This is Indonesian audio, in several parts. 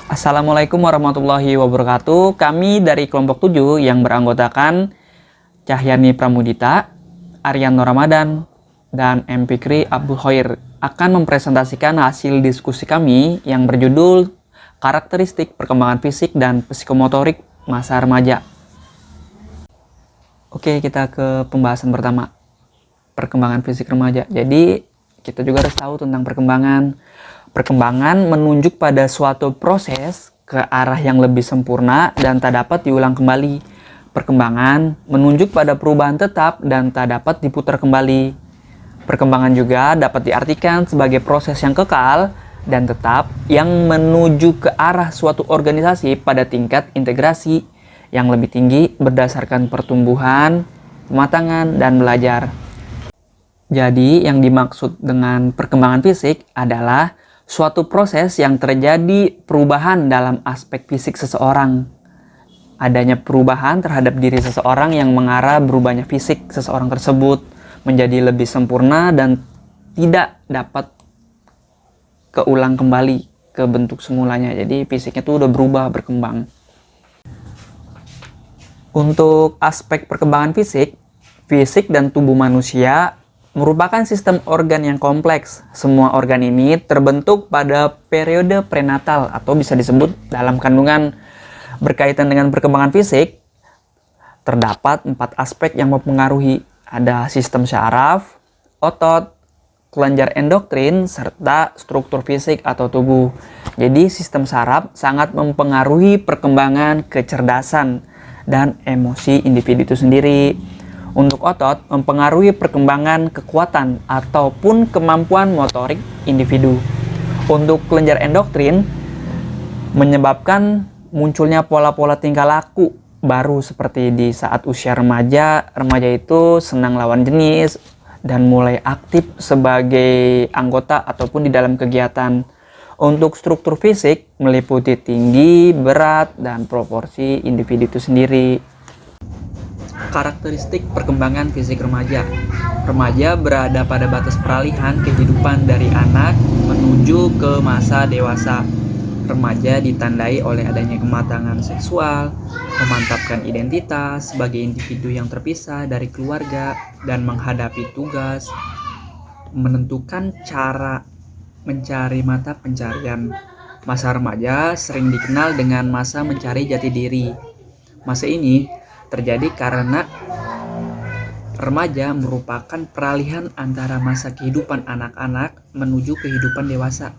Assalamualaikum warahmatullahi wabarakatuh. Kami dari kelompok 7 yang beranggotakan Cahyani Pramudita, Ariano Ramadan, dan M. Fikri Abdul Khair akan mempresentasikan hasil diskusi kami yang berjudul Karakteristik Perkembangan Fisik dan Psikomotorik Masa Remaja. Oke, kita ke pembahasan pertama. Perkembangan fisik remaja. Jadi, kita juga harus tahu tentang perkembangan. Perkembangan menunjuk pada suatu proses ke arah yang lebih sempurna dan tak dapat diulang kembali. Perkembangan menunjuk pada perubahan tetap dan tak dapat diputar kembali. Perkembangan juga dapat diartikan sebagai proses yang kekal dan tetap yang menuju ke arah suatu organisasi pada tingkat integrasi yang lebih tinggi berdasarkan pertumbuhan, kematangan, dan belajar. Jadi, yang dimaksud dengan perkembangan fisik adalah suatu proses yang terjadi perubahan dalam aspek fisik seseorang. Adanya perubahan terhadap diri seseorang yang mengarah berubahnya fisik seseorang tersebut menjadi lebih sempurna dan tidak dapat keulang kembali ke bentuk semulanya. Jadi, fisiknya itu udah berubah, berkembang. Untuk aspek perkembangan fisik, fisik dan tubuh manusia merupakan sistem organ yang kompleks. Semua organ ini terbentuk pada periode prenatal atau bisa disebut dalam kandungan. Berkaitan dengan perkembangan fisik, terdapat 4 aspek yang mempengaruhi. Ada sistem syaraf, otot, kelenjar endokrin, serta struktur fisik atau tubuh. Jadi sistem saraf sangat mempengaruhi perkembangan kecerdasan dan emosi individu itu sendiri. Untuk otot, mempengaruhi perkembangan kekuatan ataupun kemampuan motorik individu. Untuk kelenjar endokrin, menyebabkan munculnya pola-pola tingkah laku baru seperti di saat usia remaja. Remaja itu senang lawan jenis dan mulai aktif sebagai anggota ataupun di dalam kegiatan. Untuk struktur fisik meliputi tinggi, berat, dan proporsi individu itu sendiri. Karakteristik perkembangan fisik remaja. Remaja berada pada batas peralihan kehidupan dari anak menuju ke masa dewasa. Remaja ditandai oleh adanya kematangan seksual, memantapkan identitas sebagai individu yang terpisah dari keluarga dan menghadapi tugas, menentukan cara mencari mata pencarian. Masa remaja sering dikenal dengan masa mencari jati diri. Masa ini terjadi karena remaja merupakan peralihan antara masa kehidupan anak-anak menuju kehidupan dewasa.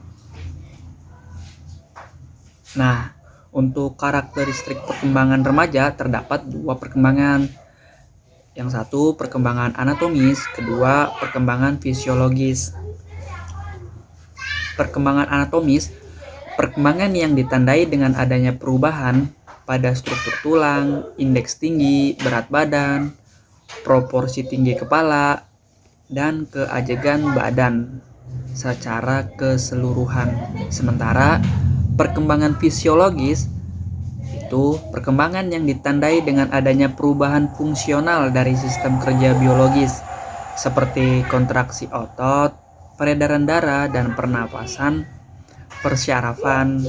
Nah, untuk karakteristik perkembangan remaja terdapat 2 perkembangan. Yang satu perkembangan anatomis, kedua perkembangan fisiologis. Perkembangan anatomis, perkembangan yang ditandai dengan adanya perubahan pada struktur tulang, indeks tinggi, berat badan, proporsi tinggi kepala, dan keajegan badan secara keseluruhan. Sementara perkembangan fisiologis itu perkembangan yang ditandai dengan adanya perubahan fungsional dari sistem kerja biologis seperti kontraksi otot, peredaran darah dan pernapasan, persyarafan,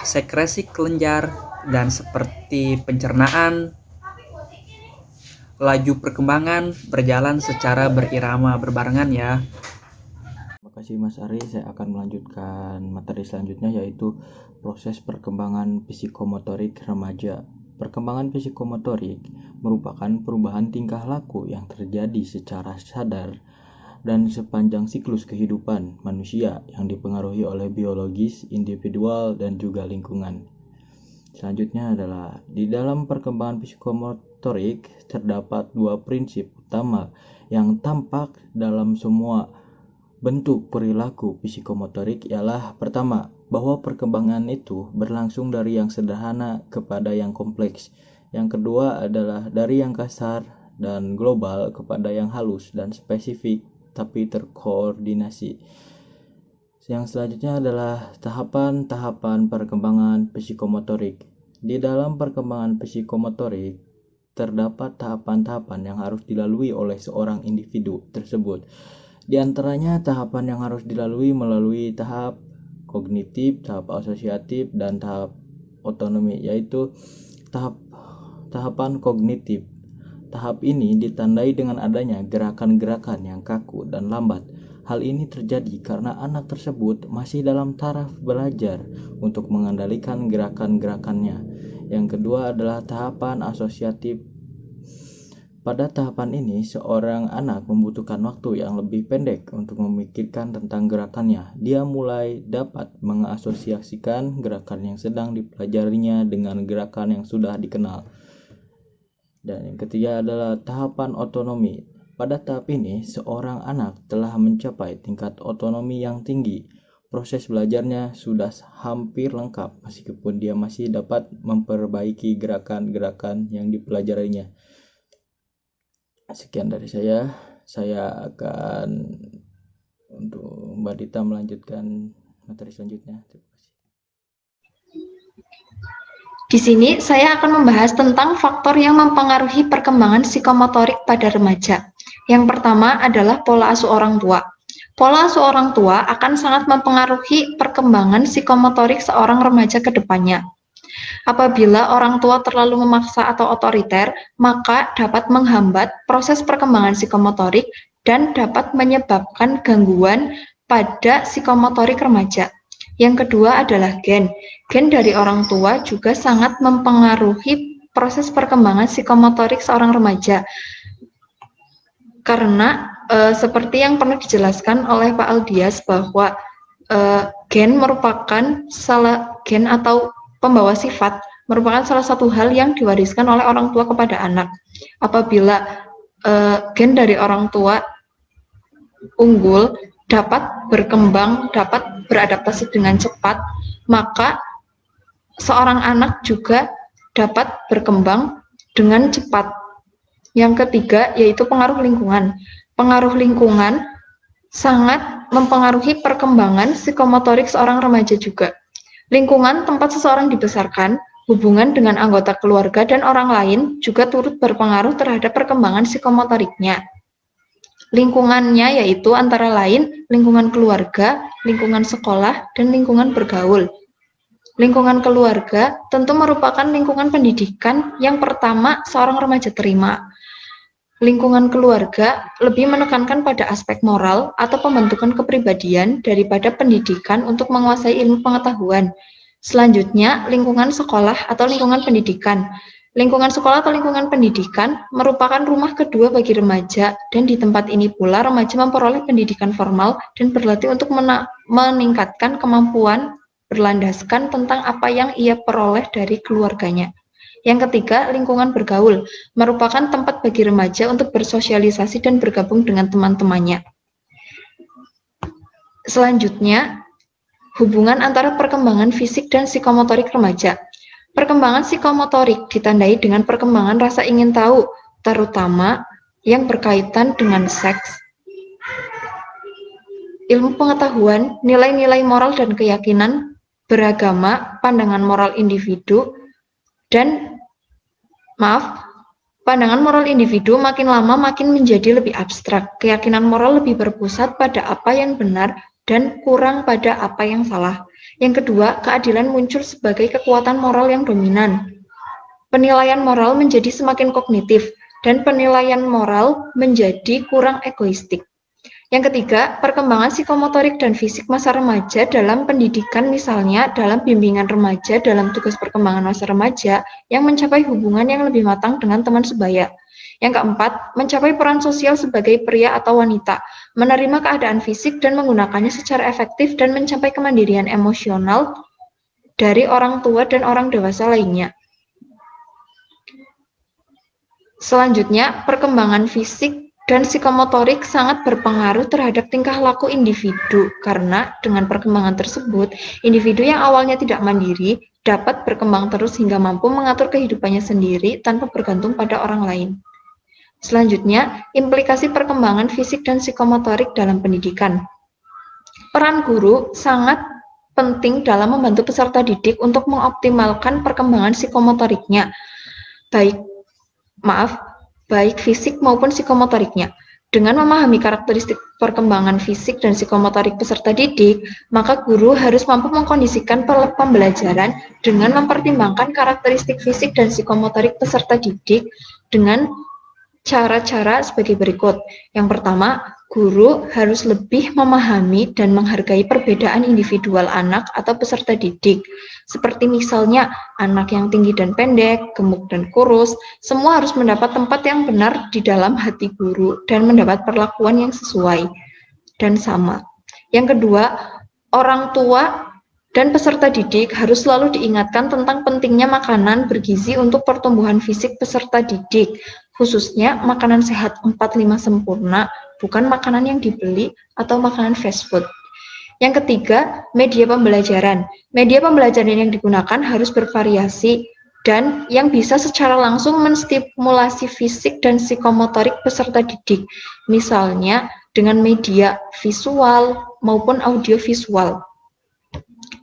sekresi kelenjar, dan seperti pencernaan. Laju perkembangan berjalan secara berirama berbarengan ya. Terima kasih Mas Ari, saya akan melanjutkan materi selanjutnya yaitu proses perkembangan psikomotorik remaja. Perkembangan psikomotorik merupakan perubahan tingkah laku yang terjadi secara sadar dan sepanjang siklus kehidupan manusia yang dipengaruhi oleh biologis, individual, dan juga lingkungan. Selanjutnya adalah di dalam perkembangan psikomotorik terdapat 2 prinsip utama yang tampak dalam semua bentuk perilaku psikomotorik ialah pertama, bahwa perkembangan itu berlangsung dari yang sederhana kepada yang kompleks. Yang kedua adalah dari yang kasar dan global kepada yang halus dan spesifik tapi terkoordinasi. Yang selanjutnya adalah tahapan-tahapan perkembangan psikomotorik. Di dalam perkembangan psikomotorik terdapat tahapan-tahapan yang harus dilalui oleh seorang individu tersebut. Di antaranya tahapan yang harus dilalui melalui tahap kognitif, tahap asosiatif, dan tahap otonomi, yaitu tahapan kognitif. Tahap ini ditandai dengan adanya gerakan-gerakan yang kaku dan lambat. Hal ini terjadi karena anak tersebut masih dalam taraf belajar untuk mengendalikan gerakan-gerakannya. Yang kedua adalah tahapan asosiatif. Pada tahapan ini, seorang anak membutuhkan waktu yang lebih pendek untuk memikirkan tentang gerakannya. Dia mulai dapat mengasosiasikan gerakan yang sedang dipelajarinya dengan gerakan yang sudah dikenal. Dan yang ketiga adalah tahapan otonomi. Pada tahap ini, seorang anak telah mencapai tingkat otonomi yang tinggi. Proses belajarnya sudah hampir lengkap, meskipun dia masih dapat memperbaiki gerakan-gerakan yang dipelajarinya. Sekian dari saya akan untuk Mbak Dita melanjutkan materi selanjutnya. Terima kasih. Di sini saya akan membahas tentang faktor yang mempengaruhi perkembangan psikomotorik pada remaja. Yang pertama adalah pola asuh orang tua. Pola asuh orang tua akan sangat mempengaruhi perkembangan psikomotorik seorang remaja ke depannya. Apabila orang tua terlalu memaksa atau otoriter, maka dapat menghambat proses perkembangan psikomotorik dan dapat menyebabkan gangguan pada psikomotorik remaja. Yang kedua adalah gen. Gen dari orang tua juga sangat mempengaruhi proses perkembangan psikomotorik seorang remaja. Karena seperti yang pernah dijelaskan oleh Pak Aldias bahwa gen merupakan gen atau pembawa sifat merupakan salah satu hal yang diwariskan oleh orang tua kepada anak. Apabila gen dari orang tua unggul, dapat berkembang, dapat beradaptasi dengan cepat, maka seorang anak juga dapat berkembang dengan cepat. Yang ketiga yaitu pengaruh lingkungan. Pengaruh lingkungan sangat mempengaruhi perkembangan psikomotorik seorang remaja juga. Lingkungan tempat seseorang dibesarkan, hubungan dengan anggota keluarga dan orang lain juga turut berpengaruh terhadap perkembangan psikomotoriknya. Lingkungannya yaitu antara lain lingkungan keluarga, lingkungan sekolah, dan lingkungan bergaul. Lingkungan keluarga tentu merupakan lingkungan pendidikan yang pertama seorang remaja terima. Lingkungan keluarga lebih menekankan pada aspek moral atau pembentukan kepribadian daripada pendidikan untuk menguasai ilmu pengetahuan. Selanjutnya, lingkungan sekolah atau lingkungan pendidikan. Lingkungan sekolah atau lingkungan pendidikan merupakan rumah kedua bagi remaja, dan di tempat ini pula remaja memperoleh pendidikan formal dan berlatih untuk meningkatkan kemampuan berlandaskan tentang apa yang ia peroleh dari keluarganya. Yang ketiga, lingkungan bergaul merupakan tempat bagi remaja untuk bersosialisasi dan bergabung dengan teman-temannya. Selanjutnya, hubungan antara perkembangan fisik dan psikomotorik remaja. Perkembangan psikomotorik ditandai dengan perkembangan rasa ingin tahu, terutama yang berkaitan dengan seks, ilmu pengetahuan, nilai-nilai moral dan keyakinan, beragama, pandangan moral individu, pandangan moral individu makin lama makin menjadi lebih abstrak. Keyakinan moral lebih berpusat pada apa yang benar dan kurang pada apa yang salah. Yang kedua, keadilan muncul sebagai kekuatan moral yang dominan. Penilaian moral menjadi semakin kognitif, dan penilaian moral menjadi kurang egoistik. Yang ketiga, perkembangan psikomotorik dan fisik masa remaja dalam pendidikan, misalnya dalam bimbingan remaja dalam tugas perkembangan masa remaja yang mencapai hubungan yang lebih matang dengan teman sebaya. Yang keempat, mencapai peran sosial sebagai pria atau wanita, menerima keadaan fisik dan menggunakannya secara efektif dan mencapai kemandirian emosional dari orang tua dan orang dewasa lainnya. Selanjutnya, perkembangan fisik dan psikomotorik sangat berpengaruh terhadap tingkah laku individu, karena dengan perkembangan tersebut, individu yang awalnya tidak mandiri dapat berkembang terus hingga mampu mengatur kehidupannya sendiri tanpa bergantung pada orang lain. Selanjutnya, implikasi perkembangan fisik dan psikomotorik dalam pendidikan. Peran guru sangat penting dalam membantu peserta didik untuk mengoptimalkan perkembangan psikomotoriknya, baik fisik maupun psikomotoriknya. Dengan memahami karakteristik perkembangan fisik dan psikomotorik peserta didik, maka guru harus mampu mengkondisikan pembelajaran dengan mempertimbangkan karakteristik fisik dan psikomotorik peserta didik dengan cara-cara sebagai berikut. Yang pertama, guru harus lebih memahami dan menghargai perbedaan individual anak atau peserta didik. Seperti misalnya, anak yang tinggi dan pendek, gemuk dan kurus, semua harus mendapat tempat yang benar di dalam hati guru dan mendapat perlakuan yang sesuai dan sama. Yang kedua, orang tua dan peserta didik harus selalu diingatkan tentang pentingnya makanan bergizi untuk pertumbuhan fisik peserta didik, khususnya makanan sehat 4-5 sempurna, bukan makanan yang dibeli atau makanan fast food. Yang ketiga, media pembelajaran. Media pembelajaran yang digunakan harus bervariasi dan yang bisa secara langsung menstimulasi fisik dan psikomotorik peserta didik, misalnya dengan media visual maupun audiovisual.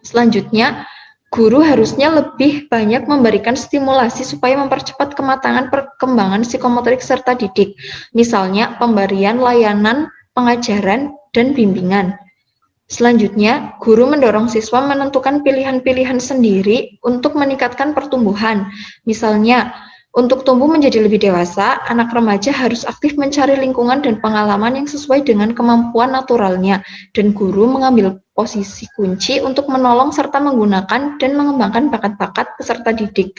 Selanjutnya, guru harusnya lebih banyak memberikan stimulasi supaya mempercepat kematangan perkembangan psikomotorik serta didik, misalnya pemberian layanan, pengajaran, dan bimbingan. Selanjutnya, guru mendorong siswa menentukan pilihan-pilihan sendiri untuk meningkatkan pertumbuhan. Misalnya, untuk tumbuh menjadi lebih dewasa, anak remaja harus aktif mencari lingkungan dan pengalaman yang sesuai dengan kemampuan naturalnya, dan guru mengambil posisi kunci untuk menolong serta menggunakan dan mengembangkan bakat-bakat peserta didik.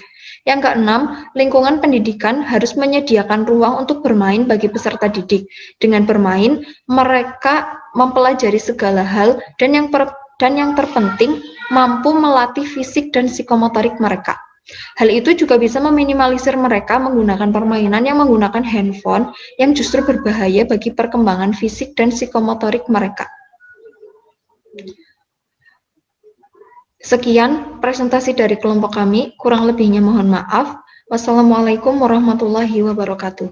Yang keenam, lingkungan pendidikan harus menyediakan ruang untuk bermain bagi peserta didik. Dengan bermain, mereka mempelajari segala hal dan yang terpenting, mampu melatih fisik dan psikomotorik mereka. Hal itu juga bisa meminimalisir mereka menggunakan permainan yang menggunakan handphone yang justru berbahaya bagi perkembangan fisik dan psikomotorik mereka. Sekian presentasi dari kelompok kami, kurang lebihnya mohon maaf. Wassalamualaikum warahmatullahi wabarakatuh.